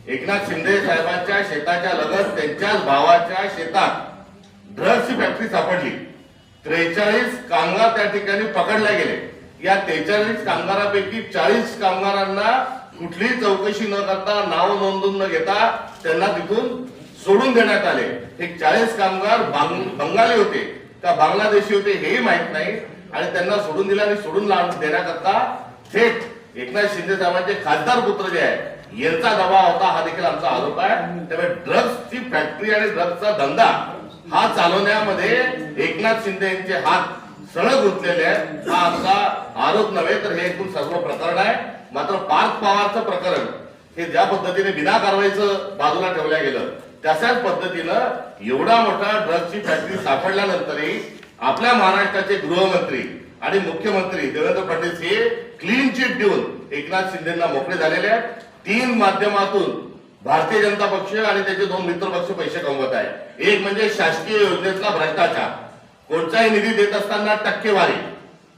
एकनाथ शिंदे साहेबांच्या शेताच्या लगत त्यांच्याच भावाच्या शेतात ड्रग्सची फॅक्टरी सापडली। 43 कामगार त्या ठिकाणी पकडले गेले। या 43 कामगारांपैकी 40 कामगारांना कुठलीही चौकशी न करता, नाव नोंदवून न घेता त्यांना तिथून सोडून देण्यात आले। हे 40 कामगार बंगाली होते का बांगलादेशी होते हेही माहित नाही आणि त्यांना सोडून दिला आणि सोडून देण्याकरता थेट एकनाथ शिंदे साहेबांचे खासदार पुत्र जे आहे यांचा दबाव होता, हा देखील आमचा आरोप आहे। त्यामुळे ड्रग्सची फॅक्टरी आणि ड्रग्सचा धंदा हा चालवण्यामध्ये एकनाथ शिंदे यांचे हात सळग गुंतलेले आहेत। हा आमचा आरोप नव्हे तर हे एकूण सर्व प्रकरण आहे। मात्र पार्थ पवारचं प्रकरण हे ज्या पद्धतीने बिना कारवाईचं बाजूला ठेवल्या गेलं, तशाच पद्धतीनं एवढा मोठा ड्रग्सची फॅक्टरी सापडल्यानंतरही आपल्या महाराष्ट्राचे गृहमंत्री आणि मुख्यमंत्री देवेंद्र फडणवीस हे क्लीन चिट देऊन एकनाथ शिंदेना मोकळे झालेले आहेत। 3 माध्यमातून भारतीय जनता पक्ष आणि त्याचे 2 मित्र पक्ष पैसे कमवत आहे। एक म्हणजे शासकीय योजनेतला भ्रष्टाचार, कोणताही निधी देत असताना टक्केवारी।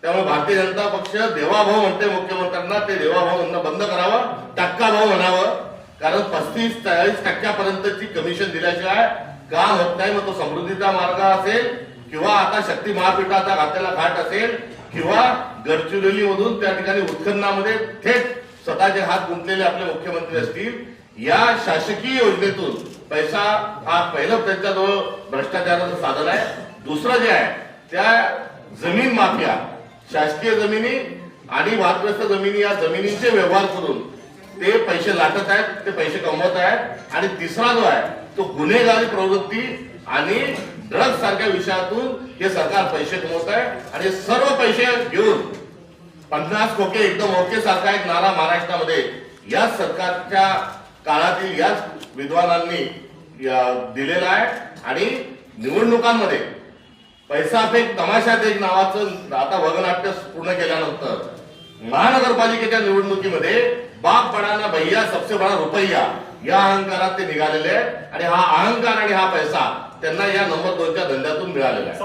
त्यामुळे भारतीय जनता पक्ष देवाभाऊ म्हणते मुख्यमंत्र्यांना, ते देवाभाऊ म्हणणं बंद करावं, टक्का भाऊ म्हणावं, कारण 35-40% कमिशन दिल्याशिवाय काम होत नाही। मग तो समृद्धीचा मार्ग असेल किंवा आता शक्ती महापीठाचा घातलेला घाट असेल किंवा गडचिरोली मधून त्या ठिकाणी उत्खननामध्ये थेट स्वतःचे हात गुंतलेले आपले मुख्यमंत्री असतील, या शासकीय योजनेतून पैसा हा पहिलं त्यांच्याजवळ भ्रष्टाचाराचं साधन आहे। दुसरं जे आहे त्या जमीन माफिया, शासकीय जमिनी आणि वादग्रस्त जमिनी, या जमिनींचे व्यवहार करून ते पैसे लाटत आहेत, ते पैसे कमवत आहेत। आणि तिसरा जो आहे तो गुन्हेगारी प्रवृत्ती आणि ड्रग्स सारख्या विषयातून हे सरकार पैसे कमवत आहे। आणि सर्व पैसे घेऊन 50 खोके एकदम ओके सारखा एक नारा महाराष्ट्रामध्ये या सरकारच्या काळातील याच विद्वानांनी दिलेला आहे। आणि निवडणुकांमध्ये पैसा फेक तमाशा देख नावाचं आता वगनाट्य पूर्ण केल्यानंतर महानगरपालिकेच्या निवडणुकीमध्ये बाप बडा ना भैया सबसे बडा रुपया या अहंकारात ते निघालेले आहेत। आणि हा अहंकार आणि हा पैसा त्यांना या नंबर 2च्या धंद्यातून मिळालेला आहे।